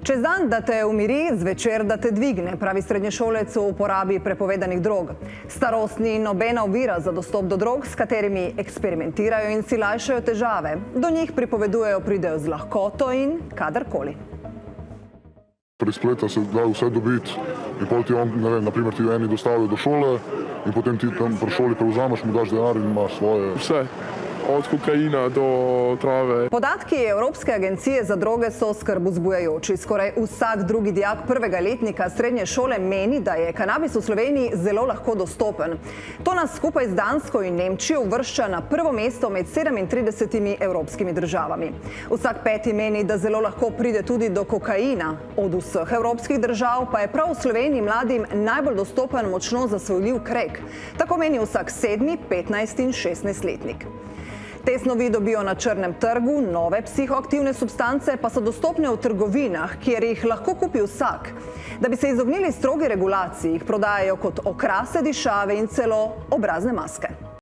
Čez dan, da te umiri, zvečer, da te dvigne, pravi srednješolec o uporabi prepovedanih drog. Starost ni nobena ovira za dostop do drog, s katerimi eksperimentirajo in si lajšajo težave. Do njih pripovedujejo, pridejo z lahkoto in kadarkoli. Prek spleta se da vse dobiti in potem ti on, ne vem, naprimer ti eni dostavijo do šole in potem ti tam pri šoli prevzameš, mu daš denar in imaš svoje. Vse. Od kokaina do trave. Podatki Evropske agencije za droge so skrb vzbujajoči. Skoraj vsak drugi dijak prvega letnika srednje šole meni, da je kanabis v Sloveniji zelo lahko dostopen. To nas skupaj z Dansko in Nemčijo uvršča na prvo mesto med 37 evropskimi državami. Vsak peti meni, da zelo lahko pride tudi do kokaina. Od vseh evropskih držav pa je prav v Sloveniji mladim najbolj dostopen močno zasvojljiv krek. Tako meni vsak 7., 15. in 16. letnik. Te snovi dobijo na črnem trgu, nove psihoaktivne substance pa so dostopne v trgovinah, kjer jih lahko kupi vsak. Da bi se izognili strogi regulaciji, jih prodajajo kot okrase, dišave in celo obrazne maske.